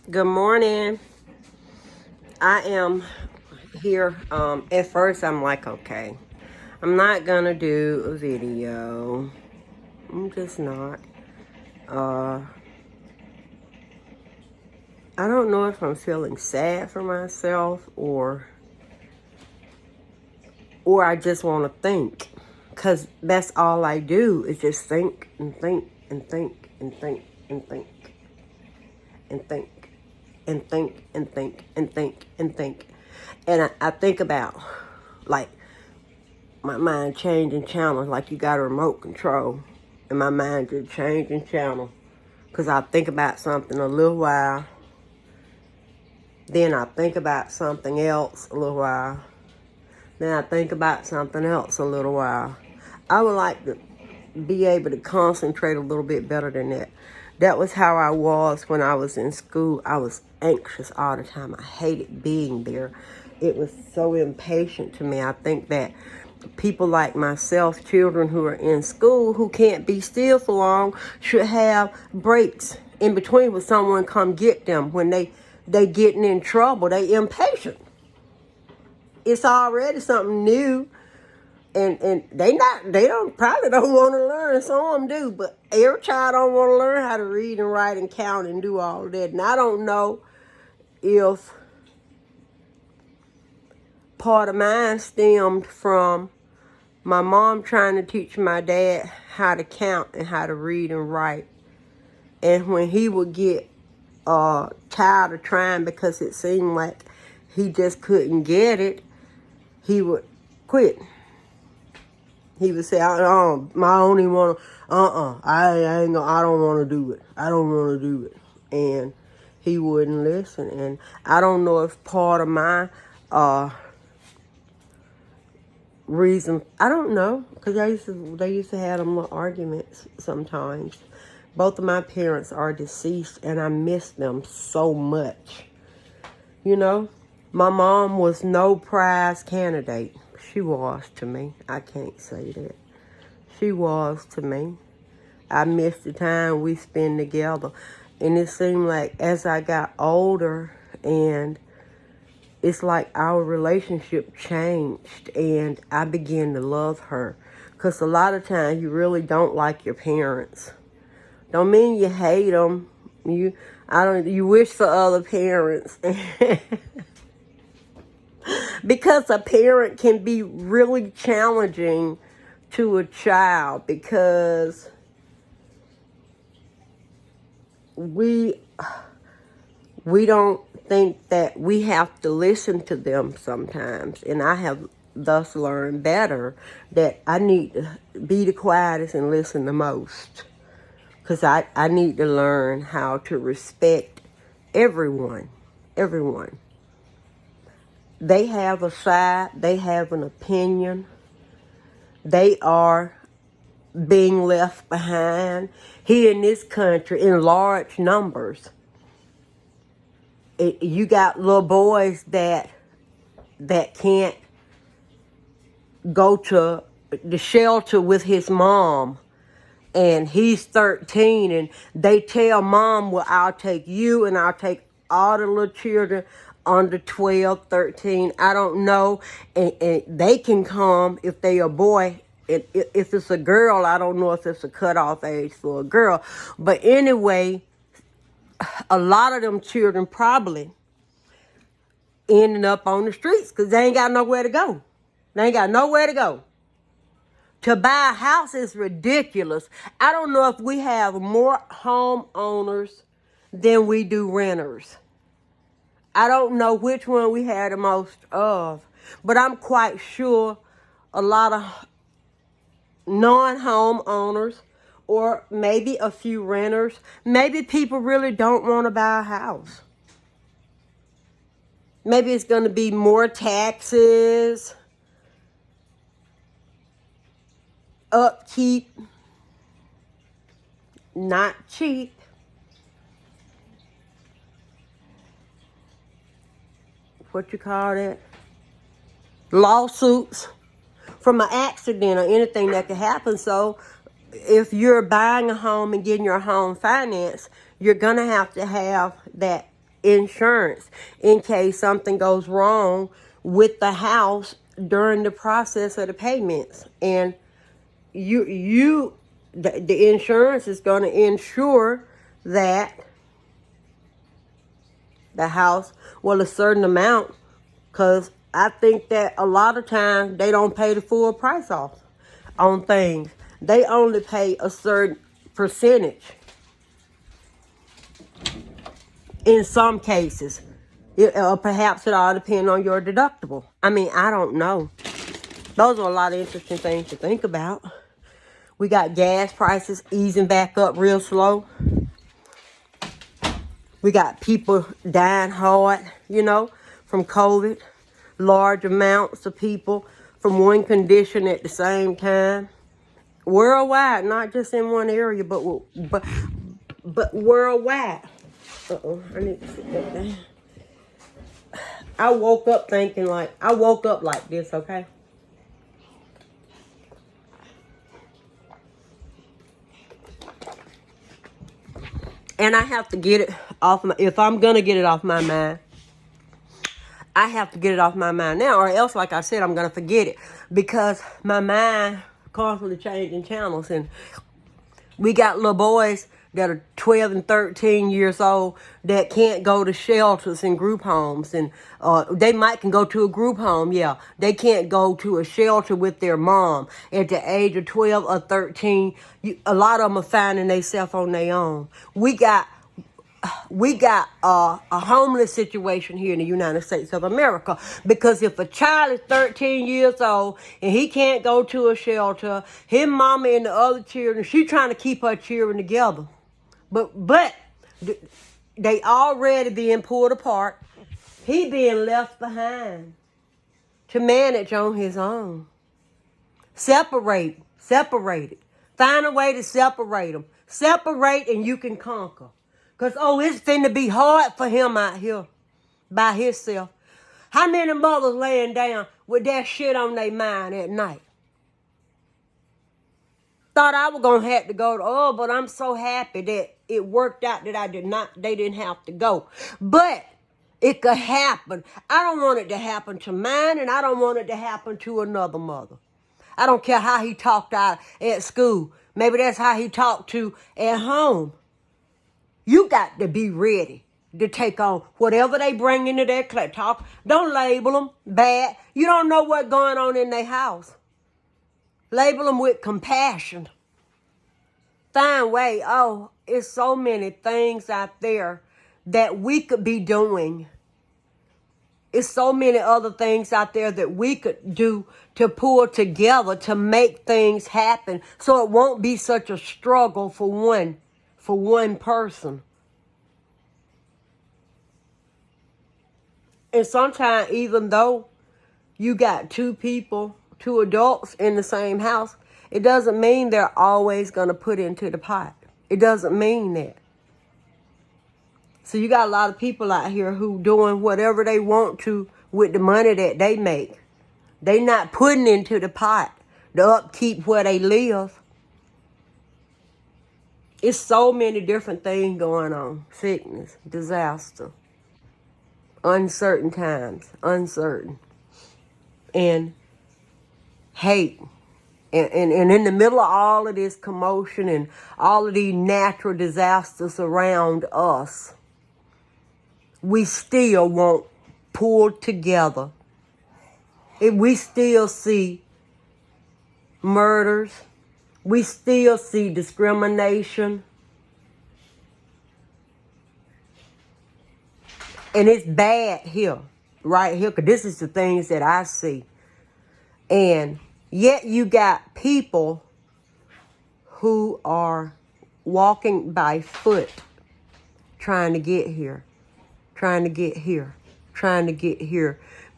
Good morning. I am here. At first, I'm like, okay, I'm not gonna do a video. I'm just not. Uh, I don't know if I'm feeling sad for myself or I just want to think, cause that's all I do is just think and think and think and think and think and think and think and think and think and think, and I think about like. My mind changing channels like you got a remote control. And my mind just changing channel. Because I think about something a little while. Then I think about something else a little while. Then I think about something else a little while. I would like to be able to concentrate a little bit better than that. That was how I was when I was in school. I was anxious all the time. I hated being there. It was so impatient to me. I think that people like myself, children who are in school who can't be still for long, should have breaks in between when someone come get them. When they getting in trouble, they impatient. It's already something new. And they probably don't want to learn. Some of them do, but every child don't want to learn how to read and write and count and do all of that. And I don't know if part of mine stemmed from my mom trying to teach my dad how to count and how to read and write. And when he would get tired of trying because it seemed like he just couldn't get it, he would quit. He would say, I don't want to, I don't want to do it. I don't want to do it. And he wouldn't listen. And I don't know if part of my reason, I don't know, because they used to have them little arguments sometimes. Both of my parents are deceased, and I miss them so much. You know, my mom was no prize candidate. She was to me. I can't say that. She was to me. I miss the time we spend together. And it seemed like as I got older, and it's like our relationship changed, and I began to love her. Because a lot of times you really don't like your parents. Don't mean you hate them. You wish for other parents. Because a parent can be really challenging to a child, because we don't think that we have to listen to them sometimes. And I have thus learned better that I need to be the quietest and listen the most. Because I need to learn how to respect everyone. Everyone. They have a side. They have an opinion. They are being left behind here in this country in large numbers. You got little boys that can't go to the shelter with his mom, and he's 13, and they tell mom, well, I'll take you and I'll take all the little children under 12, 13, I don't know, and they can come if they a boy. If it's a girl, I don't know if it's a cutoff age for a girl. But anyway, a lot of them children probably ending up on the streets because they ain't got nowhere to go. They ain't got nowhere to go. To buy a house is ridiculous. I don't know if we have more homeowners than we do renters. I don't know which one we had the most of, but I'm quite sure a lot of non-homeowners, or maybe a few renters, maybe people really don't want to buy a house. Maybe it's going to be more taxes, upkeep, not cheap. What you call that? Lawsuits from an accident or anything that could happen. So if you're buying a home and getting your home financed, you're going to have that insurance in case something goes wrong with the house during the process of the payments. And the insurance is going to ensure that the house, well, a certain amount, because I think that a lot of times they don't pay the full price off on things. They only pay a certain percentage in some cases. Perhaps it all depends on your deductible. I mean, I don't know. Those are a lot of interesting things to think about. We got gas prices easing back up real slow. We got people dying hard, from COVID. Large amounts of people from one condition at the same time. Worldwide, not just in one area, but worldwide. I need to sit that down. I woke up like this, okay? And I have to get it off if I'm going to get it off my mind, I have to get it off my mind now, or else, like I said, I'm going to forget it. Because my mind constantly changing channels. And we got little boys that are 12 and 13 years old that can't go to shelters and group homes. And they can go to a group home, yeah. They can't go to a shelter with their mom. At the age of 12 or 13, a lot of them are finding themselves on their own. We got a homeless situation here in the United States of America, because if a child is 13 years old and he can't go to a shelter, his mama and the other children, she's trying to keep her children together, but they already being pulled apart. He being left behind to manage on his own. Separate. Find a way to separate them. Separate and you can conquer. Because, it's finna be hard for him out here by himself. How many mothers laying down with that shit on their mind at night? Thought I was going to have to go but I'm so happy that it worked out that they didn't have to go. But it could happen. I don't want it to happen to mine, and I don't want it to happen to another mother. I don't care how he talked out at school. Maybe that's how he talked to at home. You got to be ready to take on whatever they bring into their talk. Don't label them bad. You don't know what's going on in their house. Label them with compassion. Find way. It's so many things out there that we could be doing. It's so many other things out there that we could do to pull together to make things happen, so it won't be such a struggle for one person. And sometimes, even though you got two adults in the same house, it doesn't mean they're always going to put into the pot. It doesn't mean that. So you got a lot of people out here who doing whatever they want to with the money that they make. They not putting into the pot to upkeep where they live. It's so many different things going on. Sickness, disaster, uncertain times, and hate. And in the middle of all of this commotion and all of these natural disasters around us, we still won't pull together. If we still see murders, we still see discrimination. And it's bad here, right here, because this is the things that I see. And yet you got people who are walking by foot trying to get here,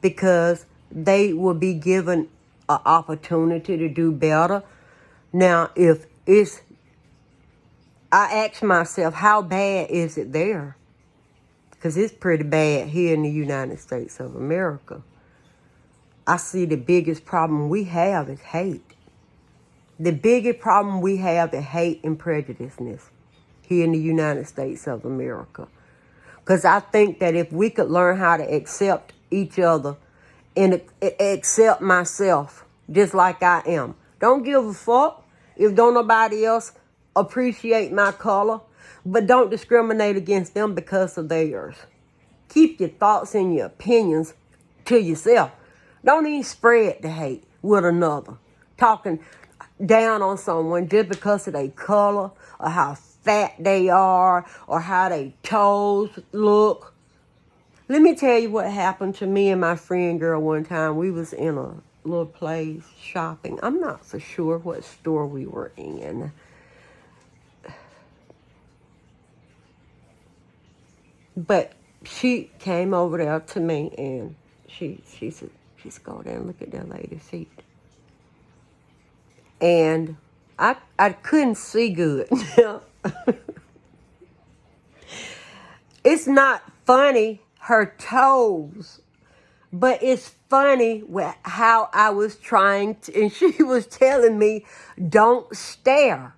because they will be given an opportunity to do better. Now, I ask myself, how bad is it there? Because it's pretty bad here in the United States of America. I see the biggest problem we have is hate. The biggest problem we have is hate and prejudiceness here in the United States of America. Because I think that if we could learn how to accept each other and accept myself just like I am. Don't give a fuck if don't nobody else appreciate my color, but don't discriminate against them because of theirs. Keep your thoughts and your opinions to yourself. Don't even spread the hate with another. Talking down on someone just because of their color or how fat they are or how their toes look. Let me tell you what happened to me and my friend girl one time. We was in a little place shopping. I'm not for sure what store we were in. But she came over there to me and she said, just go there and look at that lady's feet. And I couldn't see good. It's not funny, her toes, but it's funny with how I was trying to, and she was telling me, don't stare.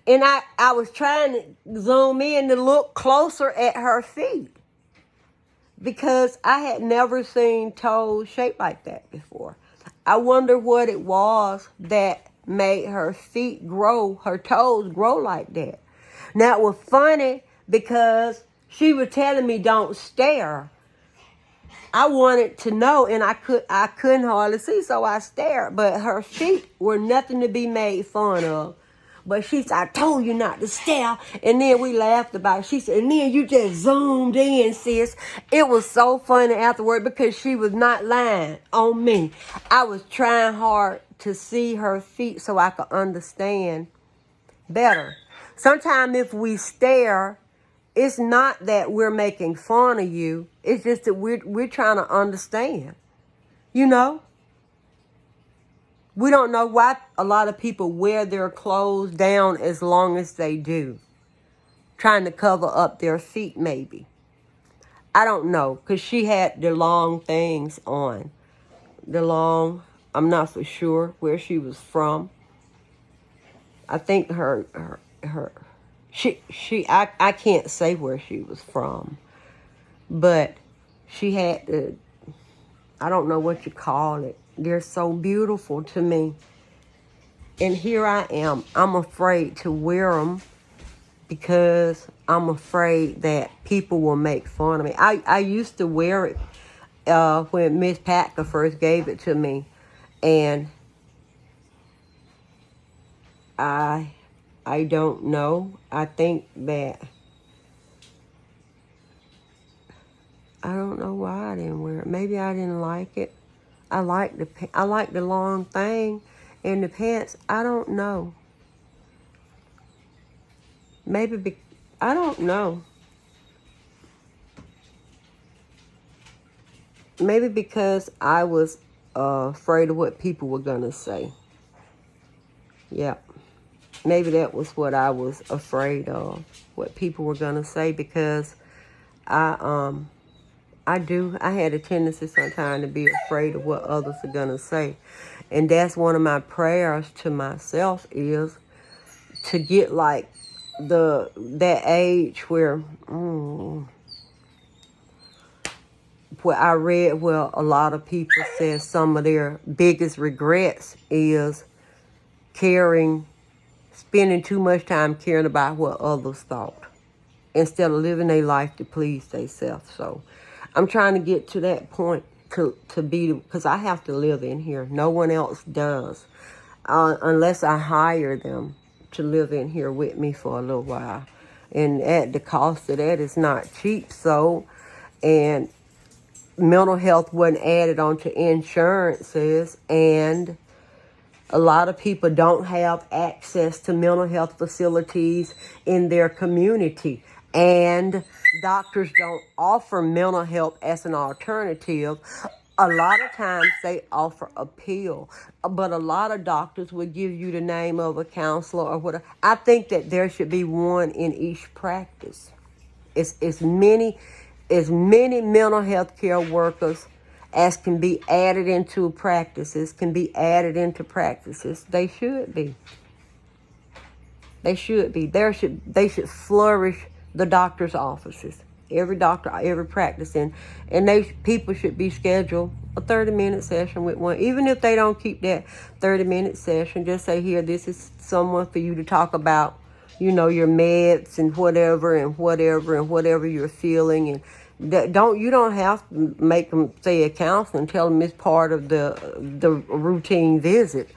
And I was trying to zoom in to look closer at her feet because I had never seen toes shaped like that before. I wonder what it was that made her feet grow, her toes grow like that. Now it was funny because she was telling me don't stare. I wanted to know, and I couldn't hardly see, so I stared. But her feet were nothing to be made fun of. But she said, I told you not to stare. And then we laughed about it. She said, and then you just zoomed in, sis. It was so funny afterward because she was not lying on me. I was trying hard to see her feet so I could understand better. Sometimes if we stare, it's not that we're making fun of you. It's just that we're trying to understand. You know? We don't know why a lot of people wear their clothes down as long as they do. Trying to cover up their feet, maybe. I don't know, because she had the long things on. I'm not so sure where she was from. I think I can't say where she was from. But she had I don't know what you call it. They're so beautiful to me. And here I am. I'm afraid to wear them because I'm afraid that people will make fun of me. I used to wear it when Miss Packer first gave it to me. And I don't know. I think that I don't know why I didn't wear it. Maybe I didn't like it. I like the long thing and the pants. I don't know. I don't know. Maybe because I was afraid of what people were gonna say. Yeah. Maybe that was what I was afraid of, what people were gonna say, because I had a tendency sometimes to be afraid of what others are gonna say. And that's one of my prayers to myself, is to get like that age where I read where a lot of people say some of their biggest regrets is spending too much time caring about what others thought instead of living their life to please themselves. So I'm trying to get to that point to be, because I have to live in here. No one else does, unless I hire them to live in here with me for a little while. And at the cost of that is not cheap. So, and mental health wasn't added onto insurances, and a lot of people don't have access to mental health facilities in their community. And doctors don't offer mental health as an alternative. A lot of times they offer a pill, but a lot of doctors would give you the name of a counselor or whatever. I think that there should be one in each practice. As many mental health care workers as can be added into practices, They should be. They should be. They should flourish the doctor's offices. every doctor, every practice, and people should be scheduled a 30-minute session with one. Even if they don't keep that 30-minute session, just say, here, this is someone for you to talk about, your meds and whatever you're feeling, and you don't have to make them say a counseling. Tell them it's part of the routine visit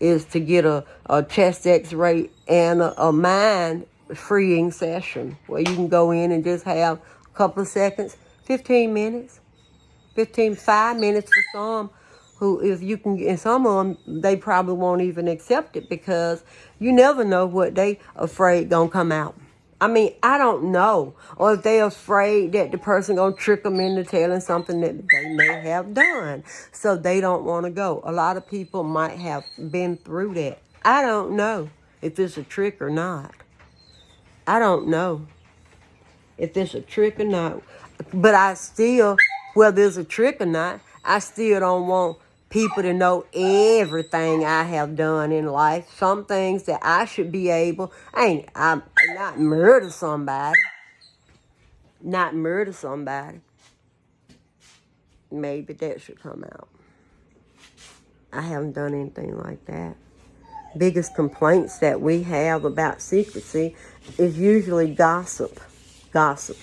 is to get a chest x-ray and a mind freeing session where you can go in and just have a couple of seconds, 15 minutes, 5 minutes for some who, if you can, and some of them, they probably won't even accept it because you never know what they afraid gonna come out. I mean, I don't know. Or if they're afraid that the person gonna trick them into telling something that they may have done. So they don't want to go. A lot of people might have been through that. I don't know if it's a trick or not. I don't know if it's a trick or not. But I still, whether it's a trick or not, I still don't want people to know everything I have done in life. Some things that I should be able, I'm not murder somebody. Not murder somebody. Maybe that should come out. I haven't done anything like that. Biggest complaints that we have about secrecy is usually gossip. Gossip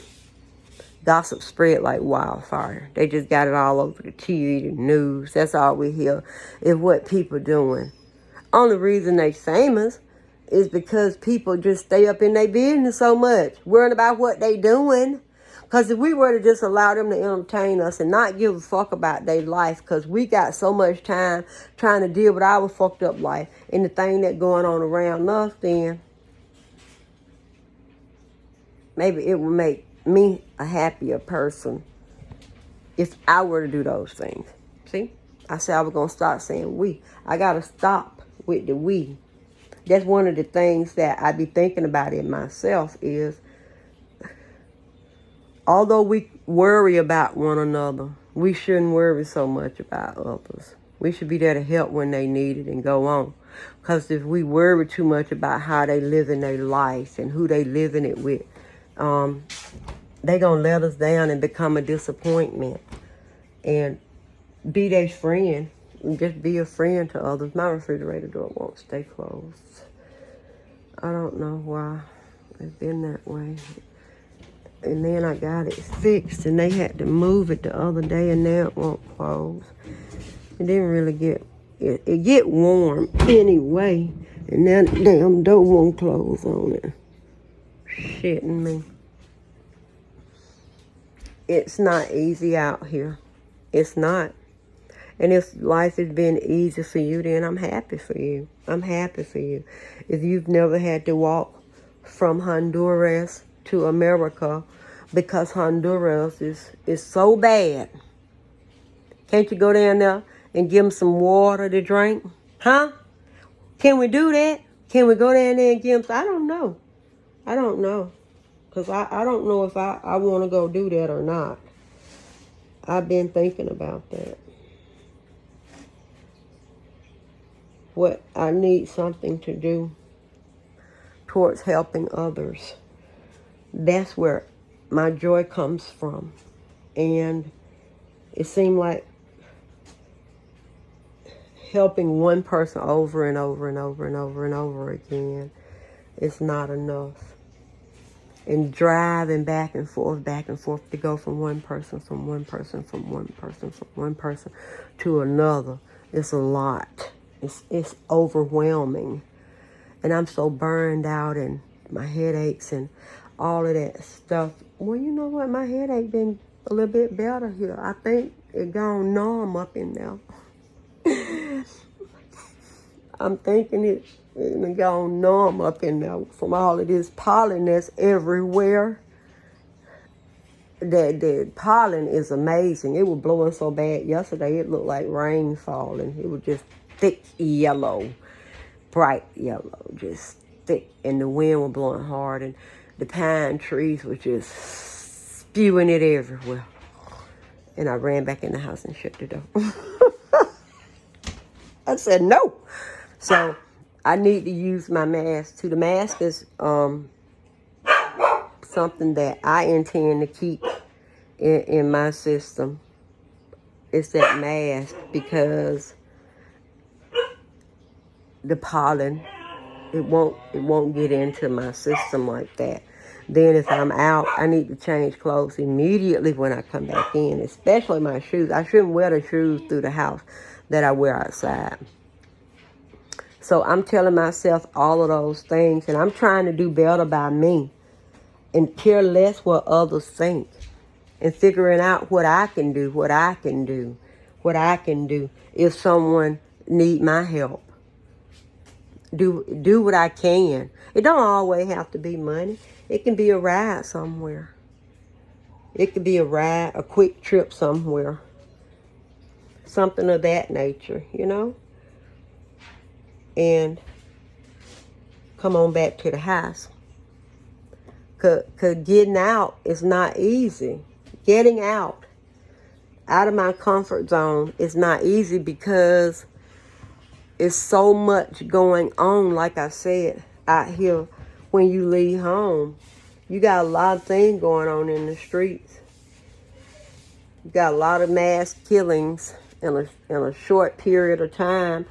spread like wildfire. They just got it all over the TV, the news. That's all we hear is what people doing. Only reason they famous is because people just stay up in their business so much, worrying about what they doing. Because if we were to just allow them to entertain us and not give a fuck about their life, because we got so much time trying to deal with our fucked up life and the thing that's going on around us, then maybe it would make me a happier person if I were to do those things. See? I said I was going to start saying we. I got to stop with the we. That's one of the things that I be thinking about in myself is, although we worry about one another, we shouldn't worry so much about others. We should be there to help when they need it and go on. Because if we worry too much about how they live in their life and who they living it with, they going to let us down and become a disappointment. And be their friend. Just be a friend to others. My refrigerator door won't stay closed. I don't know why it's been that way. And then I got it fixed and they had to move it the other day and now it won't close. It didn't really it get warm anyway. And that damn door won't close on it. Shitting me. It's not easy out here. It's not. And if life has been easy for you, then I'm happy for you. I'm happy for you. If you've never had to walk from Honduras to America because Honduras is so bad, can't you go down there and give them some water to drink? Huh? Can we do that? Can we go down there and give them some? I don't know. Because I don't know if I want to go do that or not. I've been thinking about that. What I need something to do towards helping others. That's where my joy comes from. And it seemed like helping one person over and over and over and over and over again is not enough. And driving back and forth to go from one person to another. It's a lot. It's overwhelming. And I'm so burned out and my headaches and all of that stuff. Well, you know what? My headache been a little bit better here. I think it gone numb up in there. I'm thinking it's gone numb up in there from all of this pollen that's everywhere. The pollen is amazing. It was blowing so bad yesterday, it looked like rain falling. It was just thick yellow, bright yellow, just thick. And the wind was blowing hard, and the pine trees were just spewing it everywhere. And I ran back in the house and shut the door. I said, no. So I need to use my mask too. The mask is something that I intend to keep in my system. It's that mask, because the pollen, it won't get into my system like that. Then if I'm out, I need to change clothes immediately when I come back in, especially my shoes. I shouldn't wear the shoes through the house that I wear outside. So I'm telling myself all of those things, and I'm trying to do better by me and care less what others think, and figuring out what I can do if someone need my help. Do what I can. It don't always have to be money. It can be a ride somewhere. It could be a quick trip somewhere. Something of that nature, And come on back to the house. Cause getting out is not easy. Getting out of my comfort zone is not easy, because it's so much going on, like I said, out here. When you leave home, you got a lot of things going on in the streets. You got a lot of mass killings in a short period of time,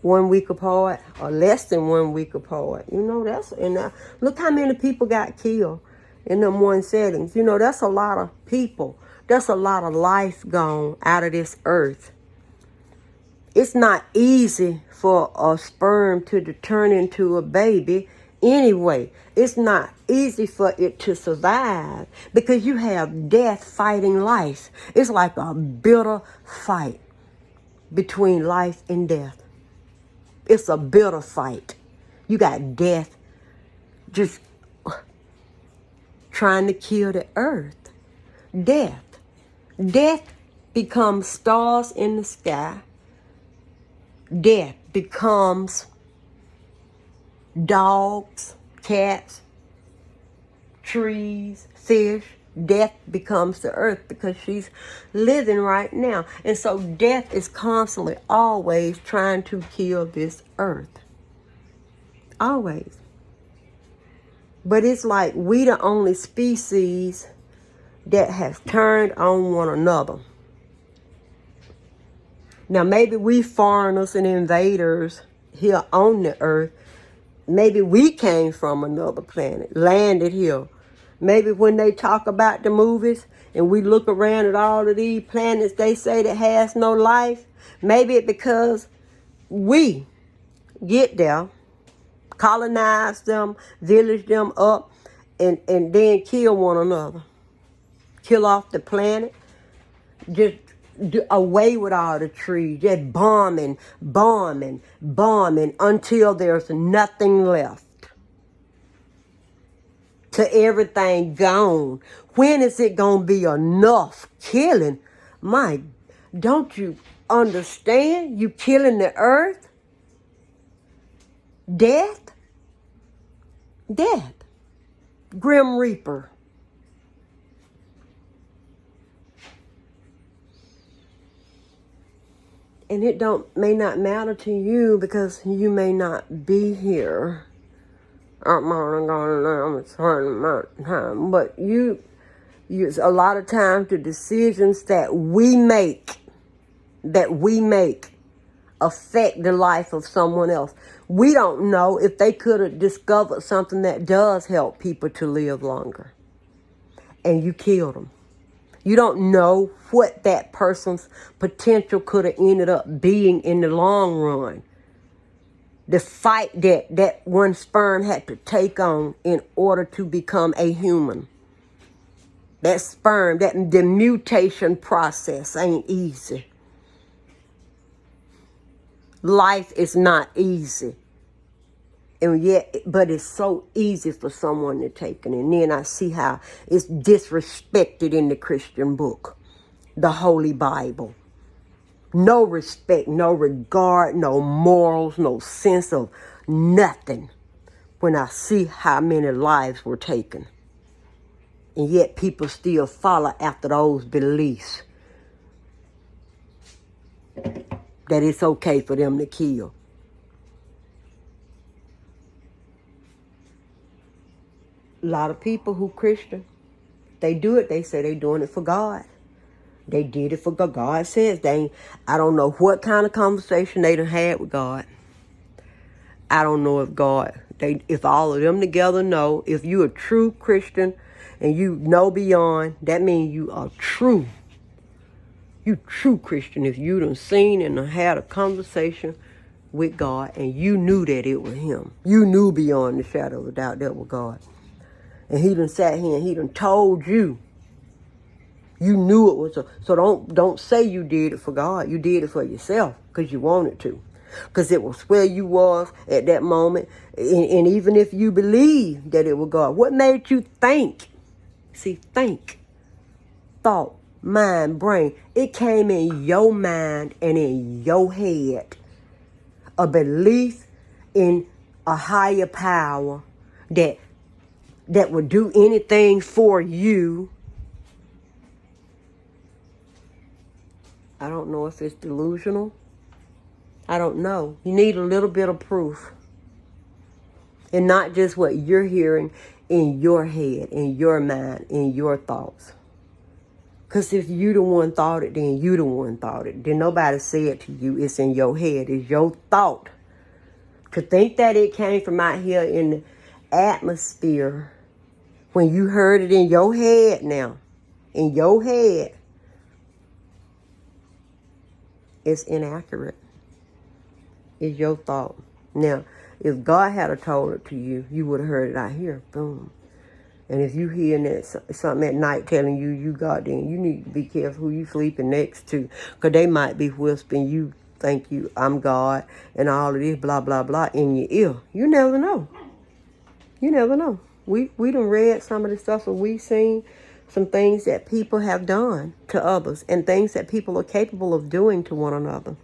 1 week apart, or less than 1 week apart. Look how many people got killed in them one settings. That's a lot of people. That's a lot of life gone out of this earth. It's not easy for a sperm to turn into a baby anyway. It's not easy for it to survive, because you have death fighting life. It's like a bitter fight between life and death. It's a bitter fight. You got death just trying to kill the earth. Death becomes stars in the sky. Death becomes dogs, cats, trees, fish. Death becomes the earth, because she's living right now. And so death is constantly, always trying to kill this earth. Always. But it's like we the only species that has turned on one another. Now, maybe we foreigners and invaders here on the earth, maybe we came from another planet, landed here. Maybe when they talk about the movies and we look around at all of these planets they say that has no life, maybe it's because we get there, colonize them, village them up, and then kill one another. Kill off the planet. Just do away with all the trees. Just bombing until there's nothing left. To everything gone. When is it going to be enough killing? Don't you understand? You killing the earth? Death. Grim Reaper. And it may not matter to you, because you may not be here. I'm only going to live a certain amount of time. But a lot of times the decisions that we make affect the life of someone else. We don't know if they could have discovered something that does help people to live longer, and you killed them. You don't know what that person's potential could have ended up being in the long run. The fight that one sperm had to take on in order to become a human. That sperm, the mutation process ain't easy. Life is not easy. And yet, but it's so easy for someone to take it. And then I see how it's disrespected in the Christian book, the Holy Bible. No respect, no regard, no morals, no sense of nothing when I see how many lives were taken. And yet people still follow after those beliefs that it's okay for them to kill. lot of people who Christian, they do it. They say they doing it for God. They did it for God. God says I don't know what kind of conversation they done had with God. I don't know if all of them together know. If you a true Christian and you know beyond, that means you are true. You true Christian. If you done seen and done had a conversation with God and you knew that it was him. You knew beyond the shadow of a doubt that was God. And he done sat here and he done told you. You knew it was so don't say you did it for God. You did it for yourself because you wanted to. Because it was where you was at that moment. And even if you believe that it was God, what made you think? See, think, thought, mind, brain. It came in your mind and in your head. A belief in a higher power that would do anything for you. I don't know if it's delusional. I don't know. You need a little bit of proof. And not just what you're hearing in your head, in your mind, in your thoughts. Because if you the one thought it, then you the one thought it. Then nobody said it to you. It's in your head. It's your thought. To think that it came from out here in the atmosphere, when you heard it in your head now, in your head, it's inaccurate. It's your thought. Now, if God had told it to you, you would have heard it out here. Boom. And if you hearing that something at night telling you got then, you need to be careful who you sleeping next to. Because they might be whispering, you think I'm God, and all of this blah, blah, blah in your ear. You never know. You never know. We done read some of the stuff that we seen, some things that people have done to others, and things that people are capable of doing to one another.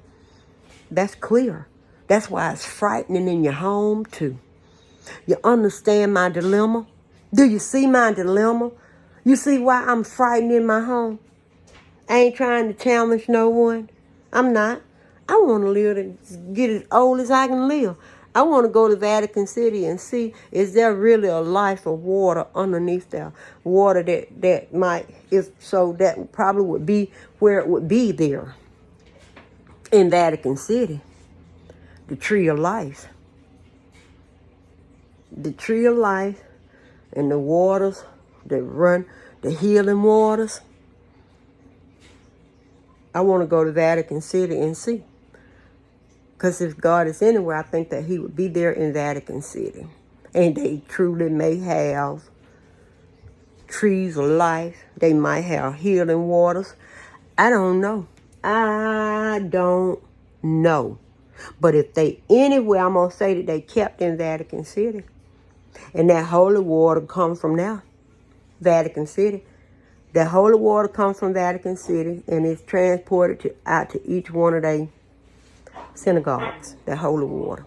That's clear. That's why it's frightening in your home too. You understand my dilemma? Do you see my dilemma? You see why I'm frightened in my home? I ain't trying to challenge no one. I'm not. I want to live to get as old as I can live. I want to go to Vatican City and see, is there really a life of water underneath there? Water that might, if so, that probably would be where it would be there in Vatican City. The tree of life. The tree of life and the waters that run, the healing waters. I want to go to Vatican City and see. Because if God is anywhere, I think that he would be there in Vatican City. And they truly may have trees of life. They might have healing waters. I don't know. I don't know. But if they anywhere, I'm going to say that they kept in Vatican City. And that holy water comes from now, Vatican City. That holy water comes from Vatican City and it's transported out to each one of their synagogues, that holy water.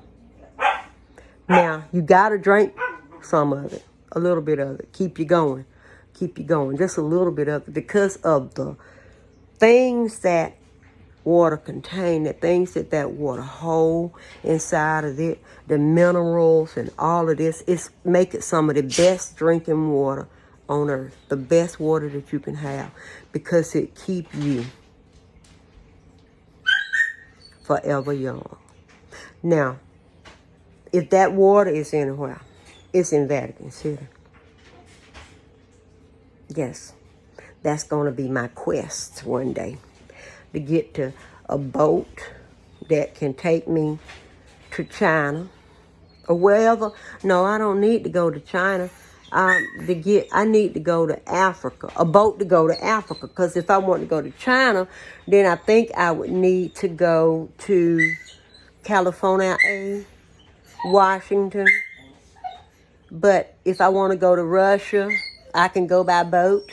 Now, you got to drink some of it, a little bit of it. Keep you going. Keep you going. Just a little bit of it because of the things that water contain, the things that water hold inside of it, the minerals and all of this. It's make it some of the best drinking water on earth, the best water that you can have, because it keep you forever young. Now, if that water is anywhere, it's in Vatican City. Yes, that's going to be my quest one day, to get to a boat that can take me to China or wherever. No, I don't need to go to China. I need to go to Africa, a boat to go to Africa. Because if I want to go to China, then I think I would need to go to California, Washington. But if I want to go to Russia, I can go by boat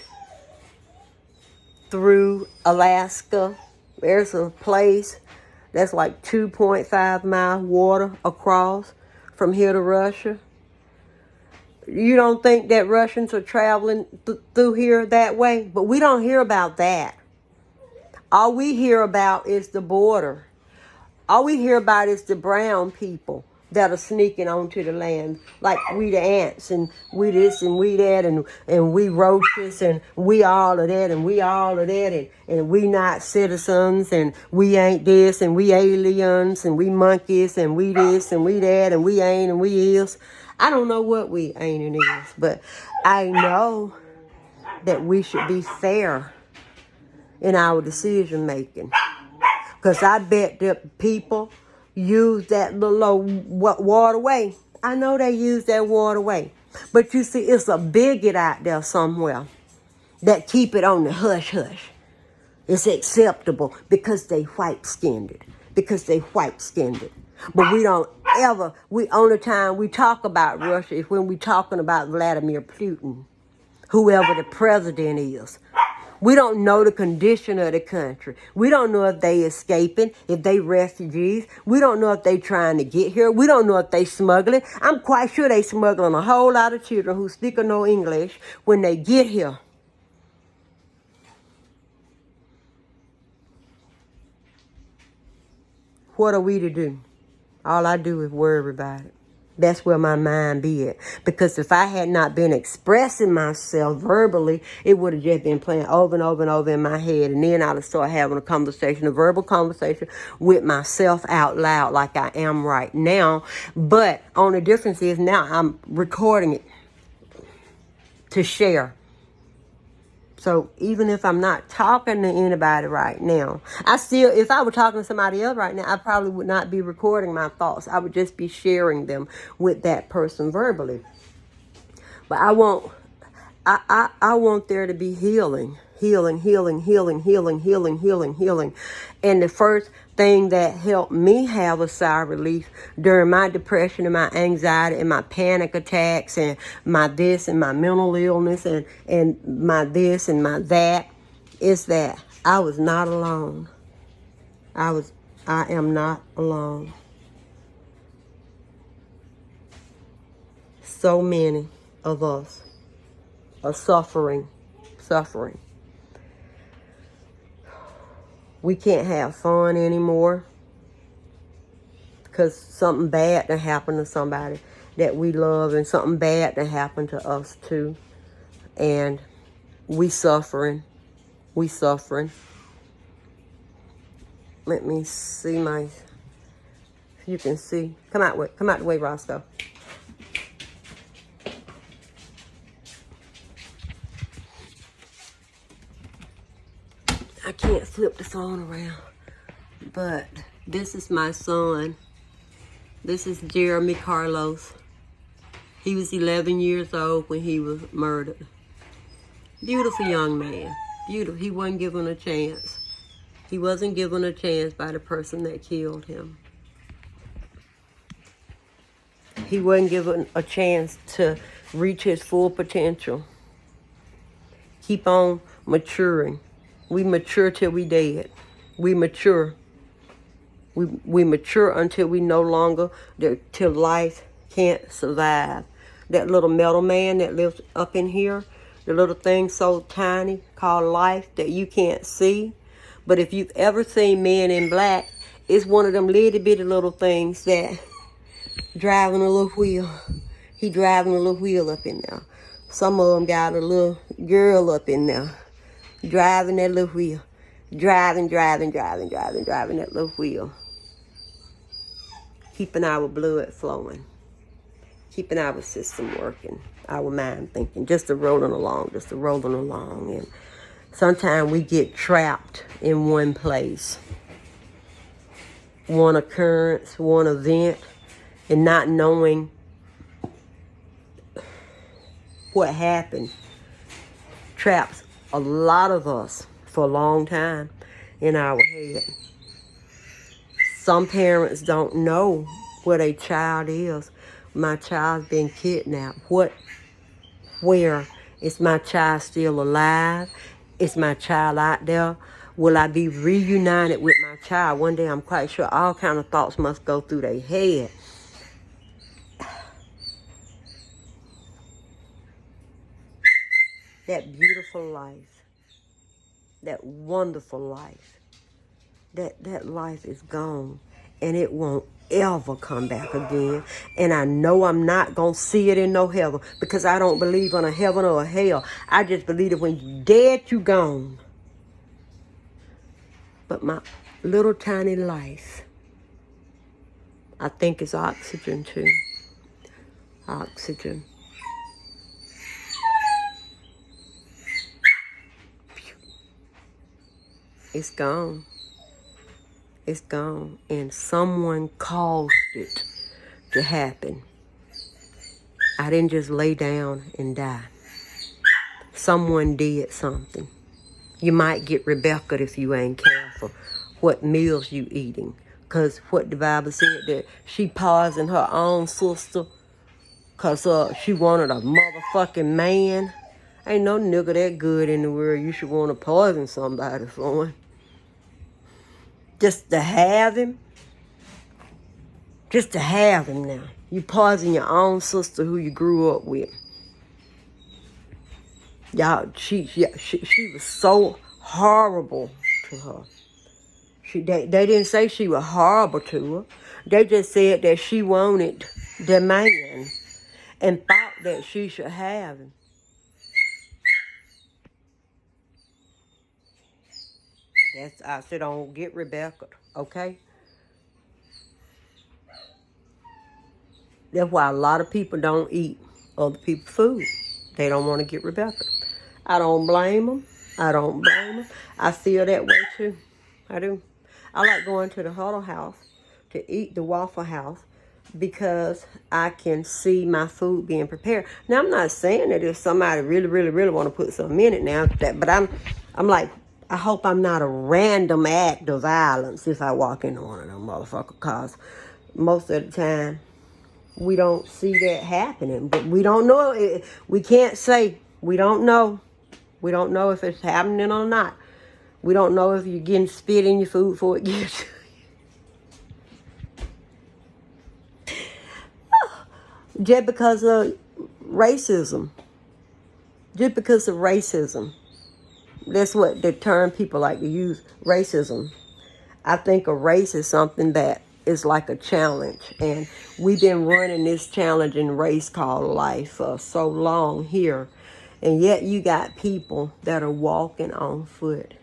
through Alaska. There's a place that's like 2.5 mile water across from here to Russia. You don't think that Russians are traveling through here that way? But we don't hear about that. All we hear about is the border. All we hear about is the brown people that are sneaking onto the land. Like we the ants, and we this and we that, and we roaches, and we all of that, and we all of that, and we not citizens, and we ain't this, and we aliens, and we monkeys, and we this and we that, and we ain't and we is. I don't know what we ain't and is, but I know that we should be fair in our decision making. Because I bet that people use that little old waterway. I know they use that waterway. But you see, it's a bigot out there somewhere that keep it on the hush-hush. It's acceptable because they white-skinned. Because they white-skinned. But we don't ever, only time we talk about Russia is when we talking about Vladimir Putin, whoever the president is. We don't know the condition of the country. We don't know if they escaping, if they refugees. We don't know if they trying to get here. We don't know if they smuggling. I'm quite sure they smuggling a whole lot of children who speak or know English when they get here. What are we to do? All I do is worry about it. That's where my mind be at. Because if I had not been expressing myself verbally, it would have just been playing over and over and over in my head. And then I'd have started having a conversation, a verbal conversation with myself out loud like I am right now. But only difference is now I'm recording it to share. So even if I'm not talking to anybody right now, if I were talking to somebody else right now, I probably would not be recording my thoughts. I would just be sharing them with that person verbally. But I want there to be healing. And the first thing that helped me have a sigh of relief during my depression and my anxiety and my panic attacks and my this and my mental illness and my this and my that is that I was not alone. I am not alone. So many of us are suffering. We can't have fun anymore because something bad that happened to somebody that we love, and something bad that happened to us too. And we suffering. Let me see you can see. Come out the way, Roscoe. I can't flip the phone around, but this is my son. This is Jeremy Carlos. He was 11 years old when he was murdered. Beautiful young man. Beautiful. He wasn't given a chance. He wasn't given a chance by the person that killed him. He wasn't given a chance to reach his full potential. Keep on maturing. We mature till we dead. We mature. We mature until we no longer, till life can't survive. That little metal man that lives up in here, the little thing so tiny called life that you can't see. But if you've ever seen Men in Black, it's one of them little bitty little things that driving a little wheel. He driving a little wheel up in there. Some of them got a little girl up in there driving that little wheel. Driving that little wheel. Keeping our blood flowing. Keeping our system working. Our mind thinking. Just a rolling along. And sometimes we get trapped in one place. One occurrence, one event, and not knowing what happened traps a lot of us for a long time in our head. Some parents don't know where their child is. My child's been kidnapped. Where? Is my child still alive? Is my child out there? Will I be reunited with my child? One day I'm quite sure all kind of thoughts must go through their head. That beautiful life, that wonderful life, that life is gone, and it won't ever come back again. And I know I'm not going to see it in no heaven, because I don't believe in a heaven or a hell. I just believe that when you dead, you gone. But my little tiny life, I think it's oxygen too. Oxygen. It's gone. It's gone. And someone caused it to happen. I didn't just lay down and die. Someone did something. You might get Rebecca if you ain't careful what meals you eating. Because what the Bible said, that she poisoned her own sister because she wanted a motherfucking man. Ain't no nigga that good in the world you should want to poison somebody for. Just to have him. Just to have him now. You poison your own sister who you grew up with. Y'all, she was so horrible to her. They didn't say she was horrible to her. They just said that she wanted the man and thought that she should have him. I said, don't get Rebecca, okay? That's why a lot of people don't eat other people's food. They don't want to get Rebecca. I don't blame them. I don't blame them. I feel that way too. I do. I like going to the Huddle House to eat the Waffle House because I can see my food being prepared. Now, I'm not saying that if somebody really, really, really want to put something in it now, but I'm like, I hope I'm not a random act of violence if I walk into one of them motherfuckers, because most of the time we don't see that happening. But we don't know. We can't say. We don't know. We don't know if it's happening or not. We don't know if you're getting spit in your food before it gets to you. Just because of racism. Just because of racism. That's what the term people like to use, racism. I think a race is something that is like a challenge. And we've been running this challenging race called life for so long here. And yet you got people that are walking on foot.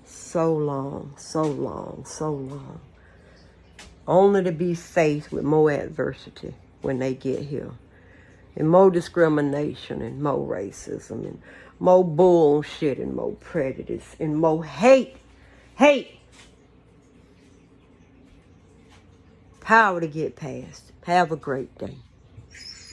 So long, so long, so long. Only to be faced with more adversity when they get here. And more discrimination and more racism and more bullshit and more prejudice and more hate. Hate. Power to get past. Have a great day.